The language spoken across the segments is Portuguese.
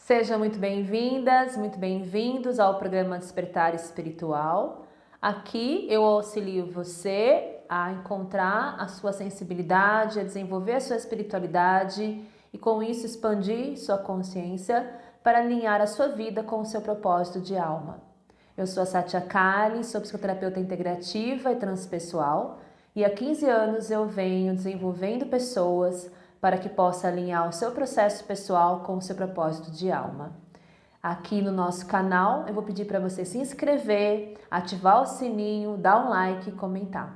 Sejam muito bem-vindas, muito bem-vindos ao programa Despertar Espiritual. Aqui eu auxilio você a encontrar a sua sensibilidade, a desenvolver a sua espiritualidade e com isso expandir sua consciência para alinhar a sua vida com o seu propósito de alma. Eu sou a Sátia Kali, sou psicoterapeuta integrativa e transpessoal e há 15 anos eu venho desenvolvendo pessoas para que possa alinhar o seu processo pessoal com o seu propósito de alma. Aqui no nosso canal eu vou pedir para você se inscrever, ativar o sininho, dar um like e comentar.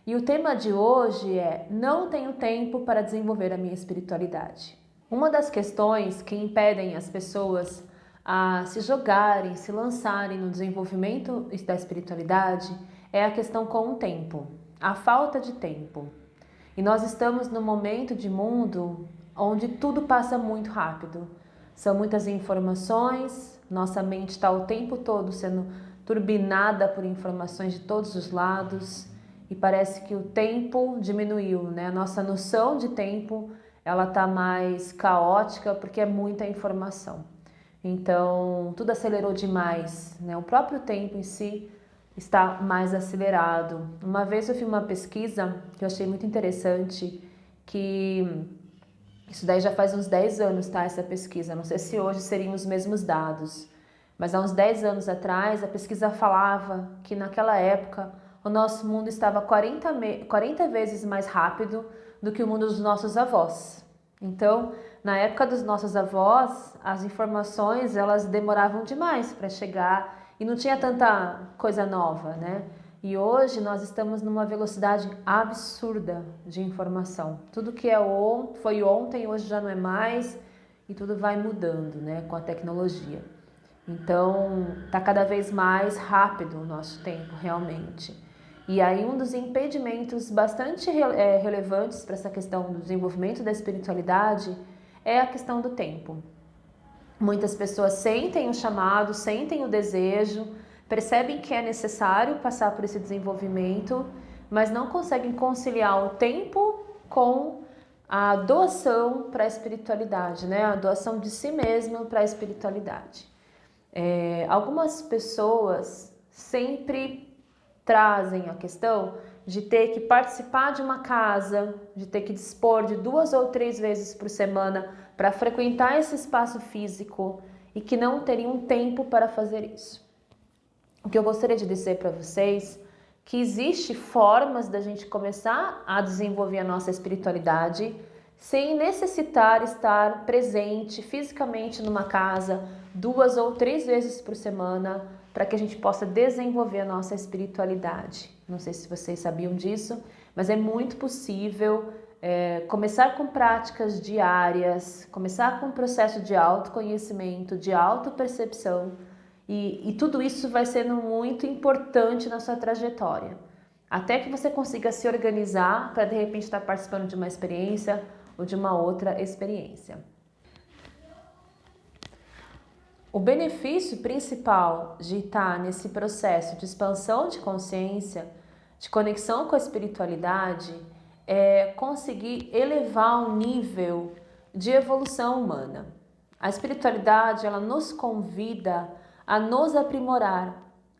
E o tema de hoje é: não tenho tempo para desenvolver a minha espiritualidade. Uma das questões que impedem as pessoas a se jogarem, se lançarem no desenvolvimento da espiritualidade é a questão com o tempo, a falta de tempo. E nós estamos num momento de mundo onde tudo passa muito rápido. São muitas informações, nossa mente está o tempo todo sendo turbinada por informações de todos os lados e parece que o tempo diminuiu, né? A nossa noção de tempo ela está mais caótica porque é muita informação. Então, tudo acelerou demais, né? O próprio tempo em si está mais acelerado. Uma vez eu fiz uma pesquisa que eu achei muito interessante, que isso daí já faz uns 10 anos, tá? Essa pesquisa, não sei se hoje seriam os mesmos dados, mas há uns 10 anos atrás a pesquisa falava que naquela época o nosso mundo estava 40 vezes mais rápido do que o mundo dos nossos avós. Então, na época dos nossos avós, as informações elas demoravam demais para chegar e não tinha tanta coisa nova, né? E hoje nós estamos numa velocidade absurda de informação. Tudo que foi ontem, hoje já não é mais e tudo vai mudando, né, com a tecnologia. Então, tá cada vez mais rápido o nosso tempo, realmente. E aí um dos impedimentos bastante relevantes para essa questão do desenvolvimento da espiritualidade é a questão do tempo. Muitas pessoas sentem o chamado, sentem o desejo, percebem que é necessário passar por esse desenvolvimento, mas não conseguem conciliar o tempo com a doação para a espiritualidade, né? A doação de si mesmo para a espiritualidade. Algumas pessoas sempre trazem a questão de ter que participar de uma casa, de ter que dispor de 2 ou 3 vezes por semana para frequentar esse espaço físico e que não teriam tempo para fazer isso. O que eu gostaria de dizer para vocês que existe formas da gente começar a desenvolver a nossa espiritualidade sem necessitar estar presente fisicamente numa casa 2 ou 3 vezes por semana para que a gente possa desenvolver a nossa espiritualidade. Não sei se vocês sabiam disso, mas é muito possível começar com práticas diárias, começar com um processo de autoconhecimento, de autopercepção, e tudo isso vai sendo muito importante na sua trajetória, até que você consiga se organizar para de repente estar participando de uma experiência ou de uma outra experiência. O benefício principal de estar nesse processo de expansão de consciência, de conexão com a espiritualidade, é conseguir elevar o nível de evolução humana. A espiritualidade, ela nos convida a nos aprimorar,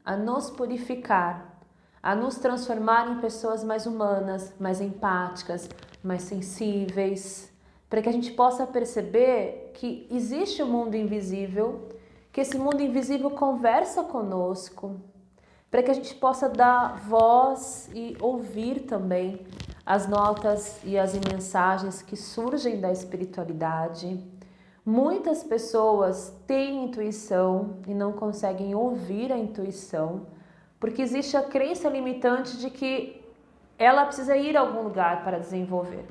a nos purificar, a nos transformar em pessoas mais humanas, mais empáticas, mais sensíveis, para que a gente possa perceber que existe um mundo invisível, que esse mundo invisível conversa conosco, para que a gente possa dar voz e ouvir também as notas e as mensagens que surgem da espiritualidade. Muitas pessoas têm intuição e não conseguem ouvir a intuição, porque existe a crença limitante de que ela precisa ir a algum lugar para desenvolver.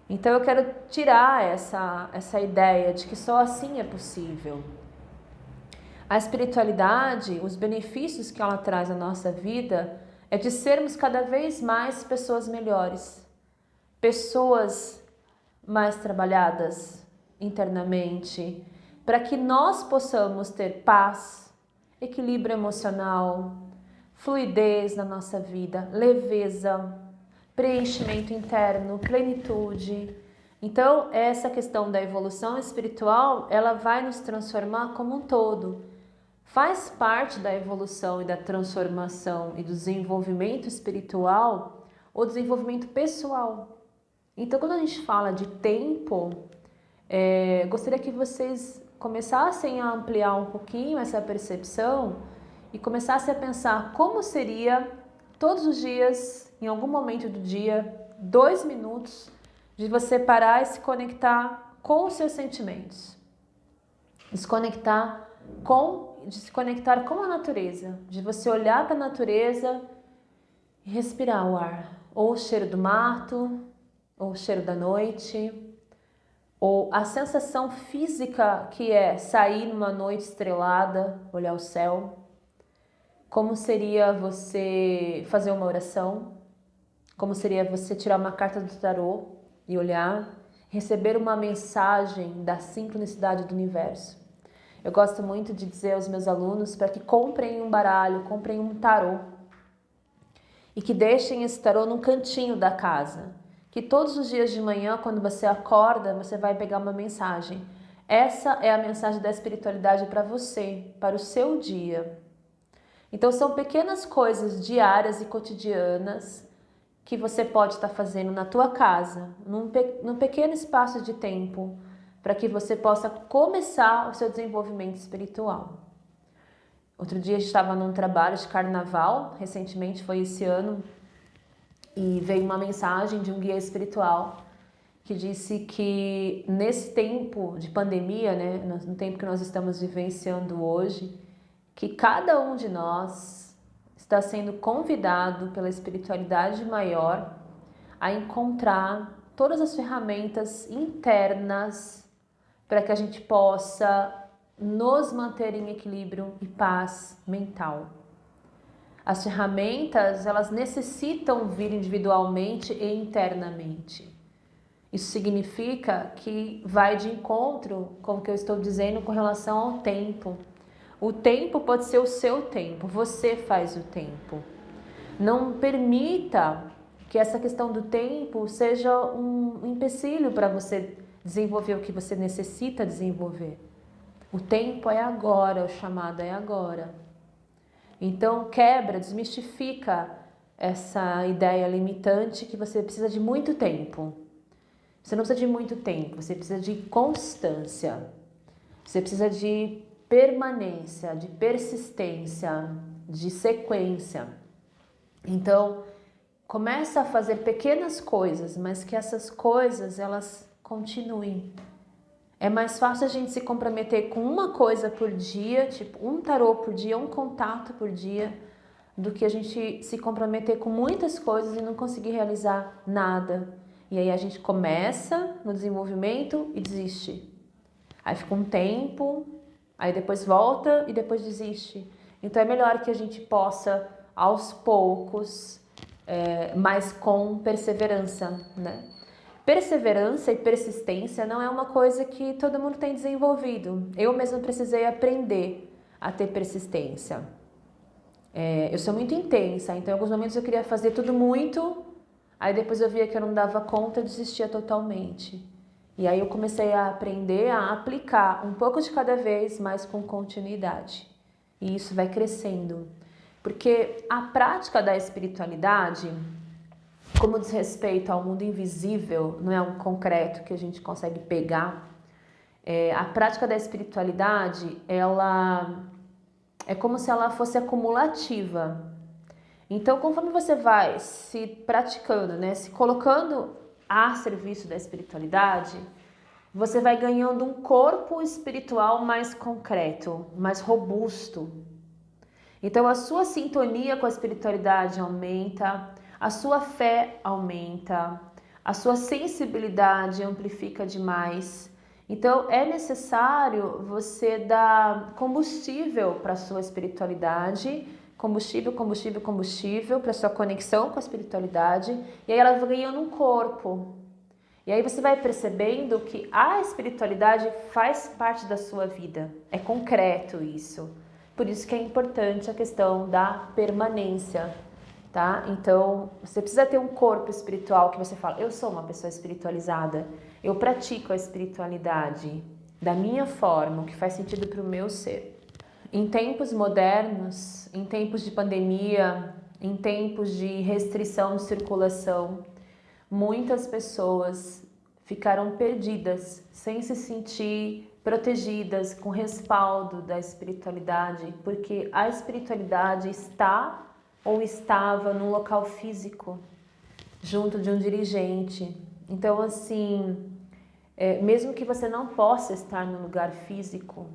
Então eu quero tirar essa ideia de que só assim é possível. A espiritualidade, os benefícios que ela traz à nossa vida é de sermos cada vez mais pessoas melhores, pessoas mais trabalhadas internamente, para que nós possamos ter paz, equilíbrio emocional, fluidez na nossa vida, leveza, preenchimento interno, plenitude, Então, essa questão da evolução espiritual, ela vai nos transformar como um todo. Faz parte da evolução e da transformação e do desenvolvimento espiritual o desenvolvimento pessoal. Então, quando a gente fala de tempo, gostaria que vocês começassem a ampliar um pouquinho essa percepção e começassem a pensar como seria todos os dias, em algum momento do dia, 2 minutos de você parar e se conectar com os seus sentimentos, de se conectar com a natureza, de você olhar para a natureza e respirar o ar, ou o cheiro do mato, ou o cheiro da noite, ou a sensação física que é sair numa noite estrelada, olhar o céu. Como seria você fazer uma oração? Como seria você tirar uma carta do tarô e olhar, receber uma mensagem da sincronicidade do universo? Eu gosto muito de dizer aos meus alunos para que comprem um baralho, comprem um tarô e que deixem esse tarô num cantinho da casa. Que todos os dias de manhã, quando você acorda, você vai pegar uma mensagem. Essa é a mensagem da espiritualidade para você, para o seu dia. Então são pequenas coisas diárias e cotidianas que você pode estar fazendo na tua casa, num pequeno espaço de tempo, para que você possa começar o seu desenvolvimento espiritual. Outro dia a gente estava num trabalho de carnaval, recentemente foi esse ano, e veio uma mensagem de um guia espiritual que disse que nesse tempo de pandemia, né, no tempo que nós estamos vivenciando hoje, que cada um de nós está sendo convidado pela espiritualidade maior a encontrar todas as ferramentas internas para que a gente possa nos manter em equilíbrio e paz mental. As ferramentas, elas necessitam vir individualmente e internamente. Isso significa que vai de encontro com o que eu estou dizendo com relação ao tempo. O tempo pode ser o seu tempo, você faz o tempo. Não permita que essa questão do tempo seja um empecilho para você desenvolver o que você necessita desenvolver. O tempo é agora, o chamado é agora. Então quebra, desmistifica essa ideia limitante que você precisa de muito tempo. Você não precisa de muito tempo, você precisa de constância. Você precisa de permanência, de persistência, de sequência. Então, começa a fazer pequenas coisas, mas que essas coisas, elas continuem. É mais fácil a gente se comprometer com uma coisa por dia, tipo um tarô por dia, um contato por dia, do que a gente se comprometer com muitas coisas e não conseguir realizar nada. E aí a gente começa no desenvolvimento e desiste. Aí fica um tempo, aí depois volta e depois desiste. Então é melhor que a gente possa, aos poucos, mas com perseverança, né? Perseverança e persistência não é uma coisa que todo mundo tem desenvolvido. Eu mesma precisei aprender a ter persistência. Eu sou muito intensa, então em alguns momentos eu queria fazer tudo muito, aí depois eu via que eu não dava conta e desistia totalmente. E aí eu comecei a aprender a aplicar um pouco de cada vez, mas com continuidade. E isso vai crescendo. Porque a prática da espiritualidade, como diz respeito ao mundo invisível, não é algo concreto que a gente consegue pegar. A prática da espiritualidade, ela é como se ela fosse acumulativa. Então, conforme você vai se praticando, né, se colocando a serviço da espiritualidade, você vai ganhando um corpo espiritual mais concreto, mais robusto. Então, a sua sintonia com a espiritualidade aumenta, a sua fé aumenta, a sua sensibilidade amplifica demais. Então, é necessário você dar combustível para a sua espiritualidade, combustível para a sua conexão com a espiritualidade, e aí ela vai ganhando um corpo. E aí você vai percebendo que a espiritualidade faz parte da sua vida, é concreto isso. Por isso que é importante a questão da permanência, tá? Então, você precisa ter um corpo espiritual que você fala, eu sou uma pessoa espiritualizada, eu pratico a espiritualidade da minha forma, o que faz sentido para o meu ser. Em tempos modernos, em tempos de pandemia, em tempos de restrição de circulação, muitas pessoas ficaram perdidas, sem se sentir protegidas, com respaldo da espiritualidade, porque a espiritualidade está ou estava num local físico, junto de um dirigente. Então, assim, mesmo que você não possa estar no lugar físico,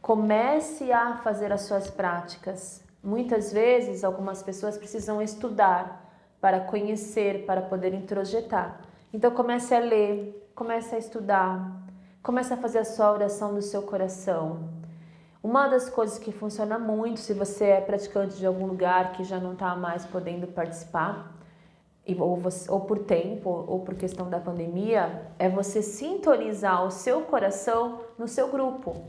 comece a fazer as suas práticas. Muitas vezes, algumas pessoas precisam estudar para conhecer, para poder introjetar. Então, comece a ler, comece a estudar, comece a fazer a sua oração do seu coração. Uma das coisas que funciona muito, se você é praticante de algum lugar que já não está mais podendo participar, ou por tempo, ou por questão da pandemia, é você sintonizar o seu coração no seu grupo.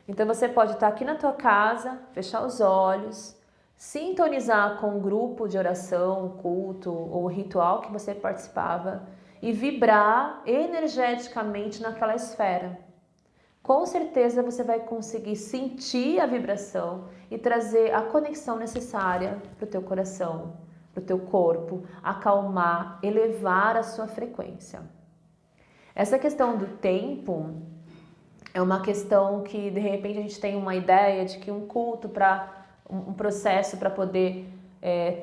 Então você pode estar aqui na tua casa, fechar os olhos, sintonizar com o grupo de oração, culto ou ritual que você participava e vibrar energeticamente naquela esfera. Com certeza você vai conseguir sentir a vibração e trazer a conexão necessária para o teu coração, para o teu corpo, acalmar, elevar a sua frequência. Essa questão do tempo é uma questão que de repente a gente tem uma ideia de que um culto um processo para poder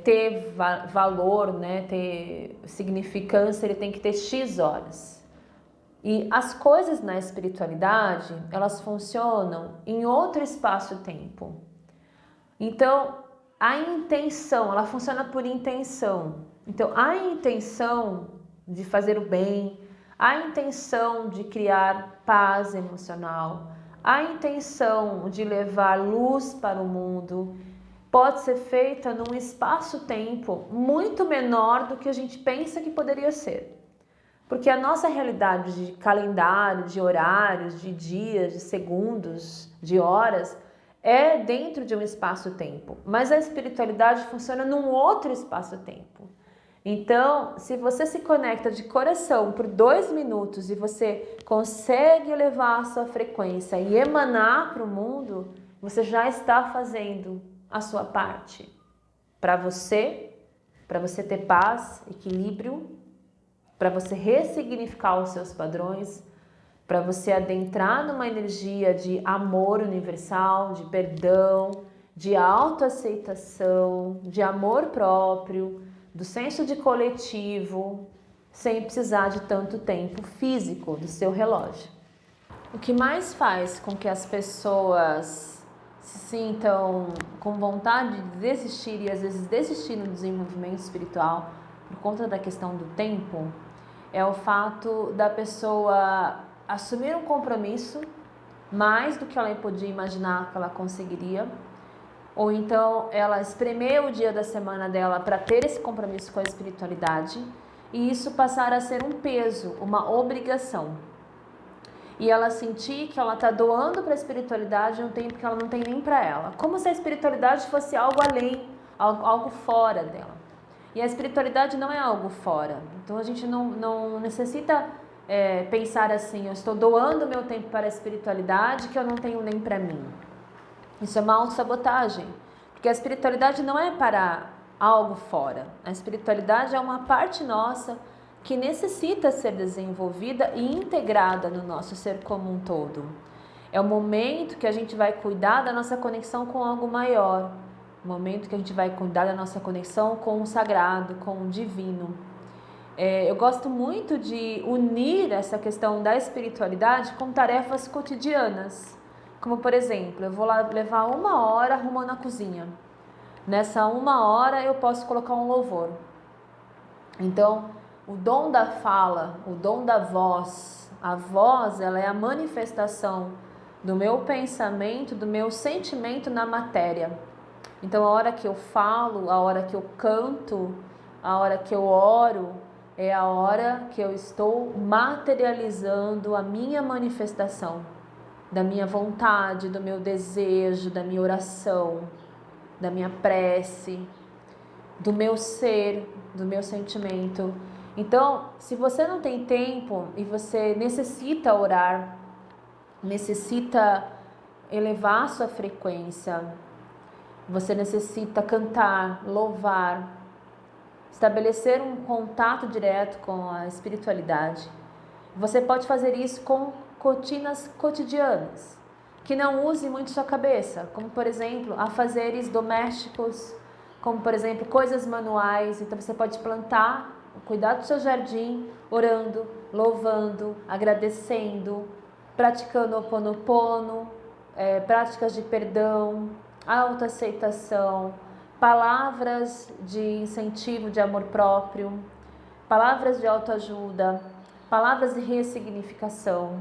ter valor, né, ter significância, ele tem que ter X horas. E as coisas na espiritualidade, elas funcionam em outro espaço-tempo. Então, a intenção, ela funciona por intenção. Então, a intenção de fazer o bem, a intenção de criar paz emocional, a intenção de levar luz para o mundo, pode ser feita num espaço-tempo muito menor do que a gente pensa que poderia ser. Porque a nossa realidade de calendário, de horários, de dias, de segundos, de horas, é dentro de um espaço-tempo. Mas a espiritualidade funciona num outro espaço-tempo. Então, se você se conecta de coração por 2 minutos e você consegue elevar a sua frequência e emanar para o mundo, você já está fazendo a sua parte. Para você ter paz, equilíbrio, para você ressignificar os seus padrões, para você adentrar numa energia de amor universal, de perdão, de autoaceitação, de amor próprio, do senso de coletivo, sem precisar de tanto tempo físico do seu relógio. O que mais faz com que as pessoas se sintam com vontade de desistir e às vezes desistir no desenvolvimento espiritual por conta da questão do tempo é o fato da pessoa assumir um compromisso mais do que ela podia imaginar que ela conseguiria, ou então ela espremer o dia da semana dela para ter esse compromisso com a espiritualidade e isso passar a ser um peso, uma obrigação. E ela sentir que ela está doando para a espiritualidade um tempo que ela não tem nem para ela. Como se a espiritualidade fosse algo além, algo fora dela. E a espiritualidade não é algo fora. Então a gente não necessita pensar assim, eu estou doando meu tempo para a espiritualidade que eu não tenho nem para mim. Isso é uma autossabotagem. Porque a espiritualidade não é para algo fora. A espiritualidade é uma parte nossa que necessita ser desenvolvida e integrada no nosso ser como um todo. É o momento que a gente vai cuidar da nossa conexão com algo maior. O momento que a gente vai cuidar da nossa conexão com o sagrado, com o divino. Eu gosto muito de unir essa questão da espiritualidade com tarefas cotidianas. Como, por exemplo, eu vou lá levar 1 hora arrumando a cozinha. Nessa 1 hora eu posso colocar um louvor. Então, o dom da fala, o dom da voz, a voz, ela é a manifestação do meu pensamento, do meu sentimento na matéria. Então, a hora que eu falo, a hora que eu canto, a hora que eu oro, é a hora que eu estou materializando a minha manifestação, da minha vontade, do meu desejo, da minha oração, da minha prece. do meu ser, do meu sentimento. Então, se você não tem tempo e você necessita orar, necessita elevar sua frequência, você necessita cantar, louvar, estabelecer um contato direto com a espiritualidade. Você pode fazer isso com rotinas cotidianas, que não use muito sua cabeça, como por exemplo, afazeres domésticos, como por exemplo, coisas manuais. Então você pode plantar, cuidar do seu jardim, orando, louvando, agradecendo, praticando Ho'oponopono, práticas de perdão, autoaceitação, palavras de incentivo de amor próprio, palavras de autoajuda, palavras de ressignificação.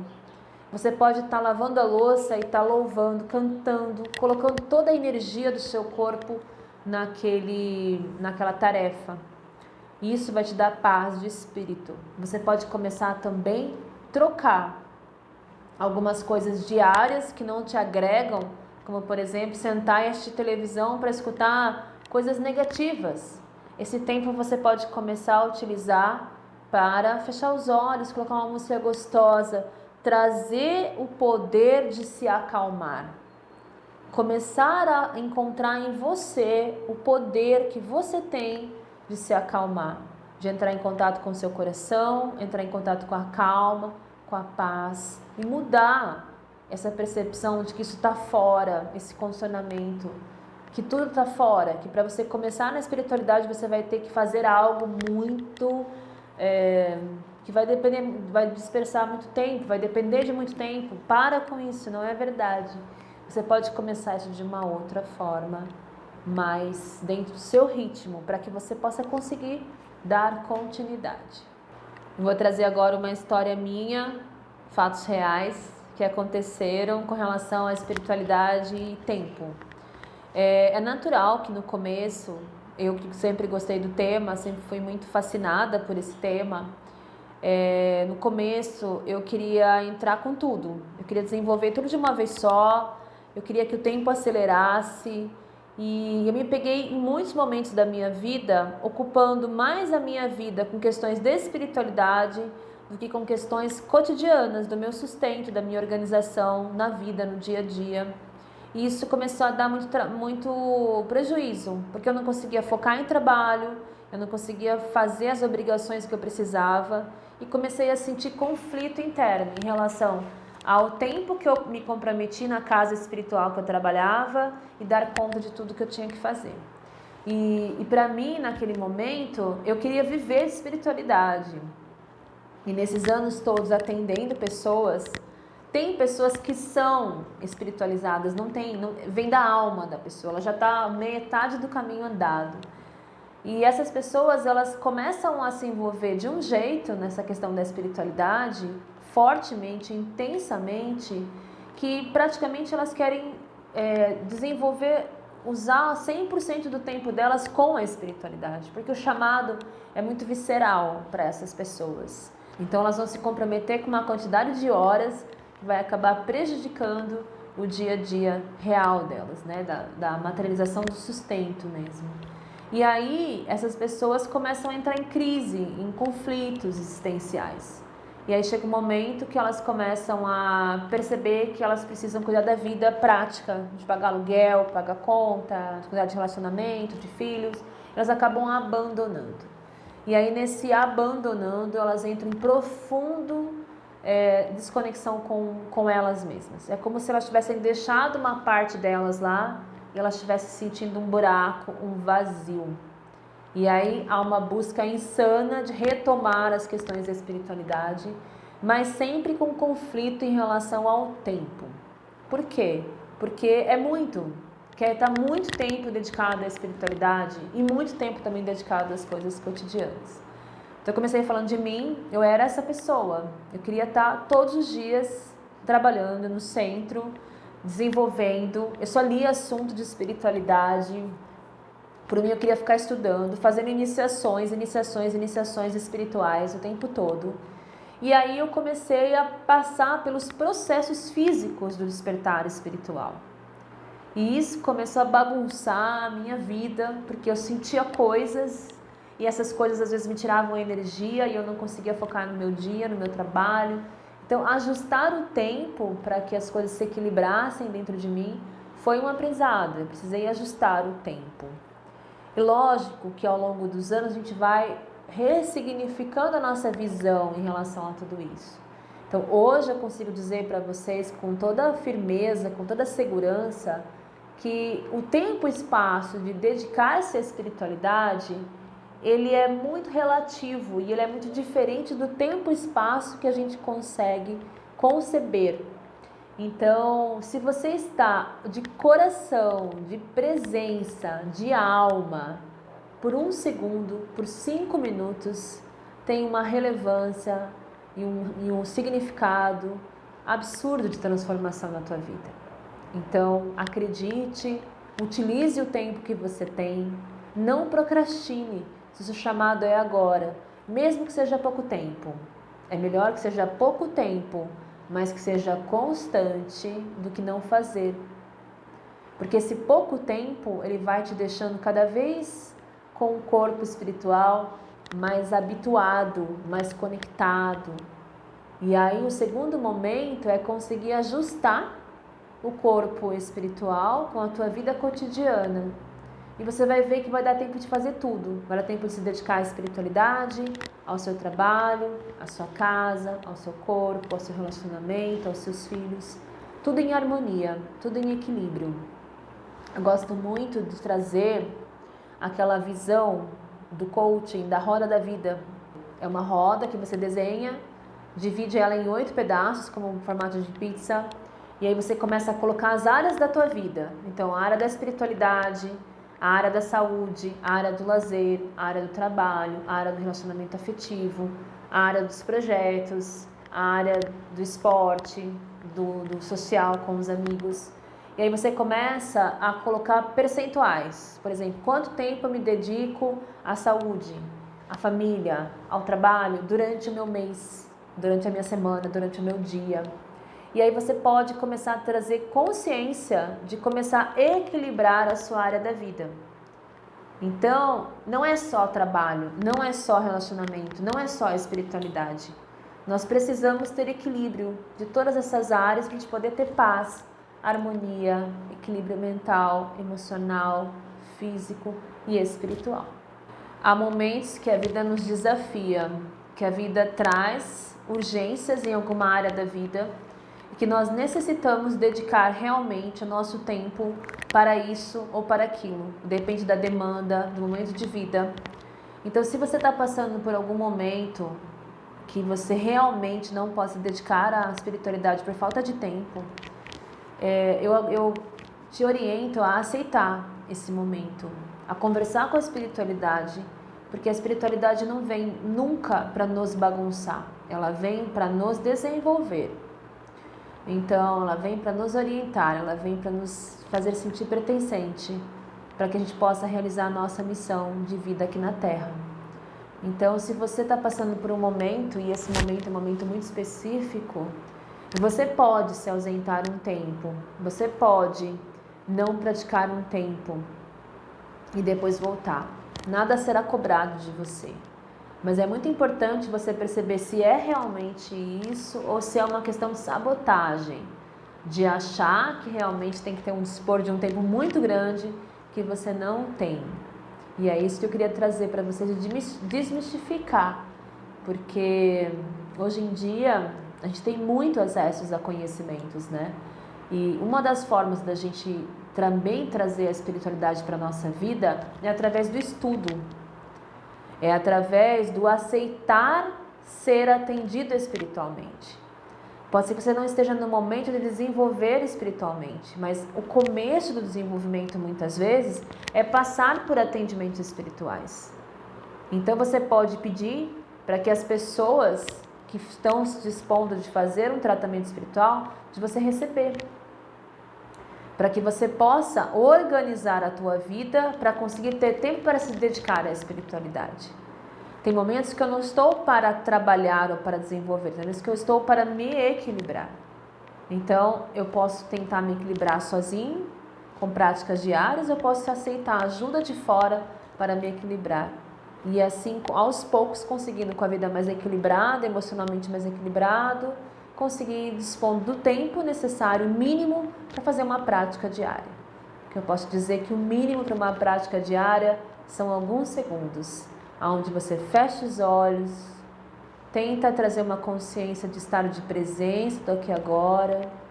Você pode estar lavando a louça e estar louvando, cantando, colocando toda a energia do seu corpo naquela tarefa. Isso vai te dar paz de espírito. Você pode começar também a trocar algumas coisas diárias que não te agregam, como por exemplo, sentar e assistir televisão para escutar coisas negativas. Esse tempo você pode começar a utilizar para fechar os olhos, colocar uma música gostosa, trazer o poder de se acalmar. Começar a encontrar em você o poder que você tem de se acalmar, de entrar em contato com o seu coração, entrar em contato com a calma, com a paz e mudar essa percepção de que isso está fora, esse condicionamento, que tudo está fora, que para você começar na espiritualidade você vai ter que fazer algo muito, que vai dispersar muito tempo, vai depender de muito tempo. Para com isso, não é verdade. Você pode começar isso de uma outra forma, mas dentro do seu ritmo, para que você possa conseguir dar continuidade. Eu vou trazer agora uma história minha, fatos reais que aconteceram com relação à espiritualidade e tempo. É natural que no começo, eu que sempre gostei do tema, sempre fui muito fascinada por esse tema. No começo eu queria entrar com tudo, eu queria desenvolver tudo de uma vez só, eu queria que o tempo acelerasse e eu me peguei em muitos momentos da minha vida ocupando mais a minha vida com questões de espiritualidade do que com questões cotidianas do meu sustento, da minha organização na vida, no dia a dia. E isso começou a dar muito prejuízo, porque eu não conseguia focar em trabalho, eu não conseguia fazer as obrigações que eu precisava e comecei a sentir conflito interno em relação ao tempo que eu me comprometi na casa espiritual que eu trabalhava e dar conta de tudo que eu tinha que fazer. E para mim, naquele momento, eu queria viver espiritualidade. E nesses anos todos atendendo pessoas, tem pessoas que são espiritualizadas, vem da alma da pessoa, ela já está metade do caminho andado. E essas pessoas, elas começam a se envolver de um jeito nessa questão da espiritualidade, fortemente, intensamente, que praticamente elas querem desenvolver, usar 100% do tempo delas com a espiritualidade, porque o chamado é muito visceral para essas pessoas. Então elas vão se comprometer com uma quantidade de horas que vai acabar prejudicando o dia a dia real delas, né? da materialização do sustento mesmo. E aí essas pessoas começam a entrar em crise, em conflitos existenciais. E aí chega um momento que elas começam a perceber que elas precisam cuidar da vida prática, de pagar aluguel, pagar conta, de cuidar de relacionamento, de filhos. Elas acabam abandonando. E aí nesse abandonando, elas entram em profundo desconexão com elas mesmas. É como se elas tivessem deixado uma parte delas lá e elas estivessem sentindo um buraco, um vazio. E aí há uma busca insana de retomar as questões da espiritualidade, mas sempre com conflito em relação ao tempo. Por quê? Porque é muito. Quer estar muito tempo dedicado à espiritualidade e muito tempo também dedicado às coisas cotidianas. Então eu comecei falando de mim, eu era essa pessoa. Eu queria estar todos os dias trabalhando no centro, desenvolvendo. Eu só lia assunto de espiritualidade. Por mim eu queria ficar estudando, fazendo iniciações espirituais o tempo todo. E aí eu comecei a passar pelos processos físicos do despertar espiritual. E isso começou a bagunçar a minha vida, porque eu sentia coisas e essas coisas às vezes me tiravam energia e eu não conseguia focar no meu dia, no meu trabalho. Então, ajustar o tempo para que as coisas se equilibrassem dentro de mim foi um aprendizado. Eu precisei ajustar o tempo. E lógico que ao longo dos anos a gente vai ressignificando a nossa visão em relação a tudo isso. Então, hoje eu consigo dizer para vocês com toda a firmeza, com toda a segurança, que o tempo e espaço de dedicar-se à espiritualidade, ele é muito relativo e ele é muito diferente do tempo e espaço que a gente consegue conceber. Então, se você está de coração, de presença, de alma, por 1 segundo, por 5 minutos, tem uma relevância e um significado absurdo de transformação na tua vida. Então, acredite, utilize o tempo que você tem, não procrastine, se o seu chamado é agora, mesmo que seja pouco tempo. É melhor que seja pouco tempo, mas que seja constante do que não fazer. Porque esse pouco tempo, ele vai te deixando cada vez com o corpo espiritual mais habituado, mais conectado. E aí o segundo momento é conseguir ajustar o corpo espiritual com a tua vida cotidiana. E você vai ver que vai dar tempo de fazer tudo. Vai dar tempo de se dedicar à espiritualidade, ao seu trabalho, à sua casa, ao seu corpo, ao seu relacionamento, aos seus filhos. Tudo em harmonia, tudo em equilíbrio. Eu gosto muito de trazer aquela visão do coaching, da roda da vida. É uma roda que você desenha, divide ela em 8 pedaços, como um formato de pizza. E aí você começa a colocar as áreas da tua vida. Então, a área da espiritualidade, a área da saúde, a área do lazer, a área do trabalho, a área do relacionamento afetivo, a área dos projetos, a área do esporte, do social com os amigos. E aí você começa a colocar percentuais. Por exemplo, quanto tempo eu me dedico à saúde, à família, ao trabalho durante o meu mês, durante a minha semana, durante o meu dia. E aí você pode começar a trazer consciência de começar a equilibrar a sua área da vida. Então, não é só trabalho, não é só relacionamento, não é só espiritualidade. Nós precisamos ter equilíbrio de todas essas áreas para a gente poder ter paz, harmonia, equilíbrio mental, emocional, físico e espiritual. Há momentos que a vida nos desafia, que a vida traz urgências em alguma área da vida, que nós necessitamos dedicar realmente o nosso tempo para isso ou para aquilo. Depende da demanda, do momento de vida. Então, se você está passando por algum momento que você realmente não possa dedicar à espiritualidade por falta de tempo, eu te oriento a aceitar esse momento, a conversar com a espiritualidade, porque a espiritualidade não vem nunca para nos bagunçar, ela vem para nos desenvolver. Então, ela vem para nos orientar, ela vem para nos fazer sentir pertencente, para que a gente possa realizar a nossa missão de vida aqui na Terra. Então, se você está passando por um momento, e esse momento é um momento muito específico, você pode se ausentar um tempo, você pode não praticar um tempo e depois voltar. Nada será cobrado de você. Mas é muito importante você perceber se é realmente isso ou se é uma questão de sabotagem, de achar que realmente tem que ter dispor de um tempo muito grande que você não tem. E é isso que eu queria trazer para vocês, desmistificar, porque hoje em dia a gente tem muito acesso a conhecimentos, né? E uma das formas da gente também trazer a espiritualidade para a nossa vida é através do estudo. É através do aceitar ser atendido espiritualmente. Pode ser que você não esteja no momento de desenvolver espiritualmente, mas o começo do desenvolvimento, muitas vezes, é passar por atendimentos espirituais. Então, você pode pedir para que as pessoas que estão se dispondo de fazer um tratamento espiritual, de você receber. Para que você possa organizar a tua vida para conseguir ter tempo para se dedicar à espiritualidade. Tem momentos que eu não estou para trabalhar ou para desenvolver, tem momentos que eu estou para me equilibrar. Então, eu posso tentar me equilibrar sozinho, com práticas diárias, eu posso aceitar a ajuda de fora para me equilibrar. E assim, aos poucos, conseguindo com a vida mais equilibrada, emocionalmente mais equilibrado, conseguir dispor do tempo necessário, mínimo, para fazer uma prática diária. Que eu posso dizer que o mínimo para uma prática diária são alguns segundos, onde você fecha os olhos, tenta trazer uma consciência de estado de presença do aqui e agora.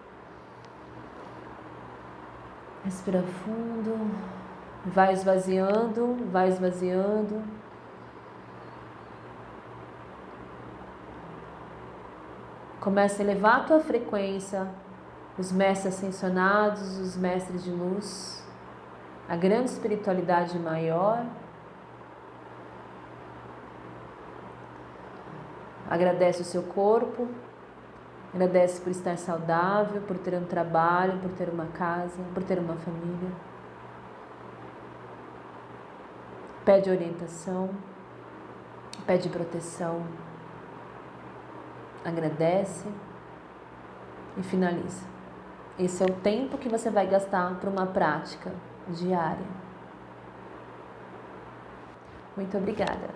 Respira fundo, vai esvaziando, vai esvaziando. Começa a elevar a tua frequência, os mestres ascensionados, os mestres de luz, a grande espiritualidade maior. Agradece o seu corpo, agradece por estar saudável, por ter um trabalho, por ter uma casa, por ter uma família. Pede orientação, pede proteção. Agradece e finaliza. Esse é o tempo que você vai gastar para uma prática diária. Muito obrigada.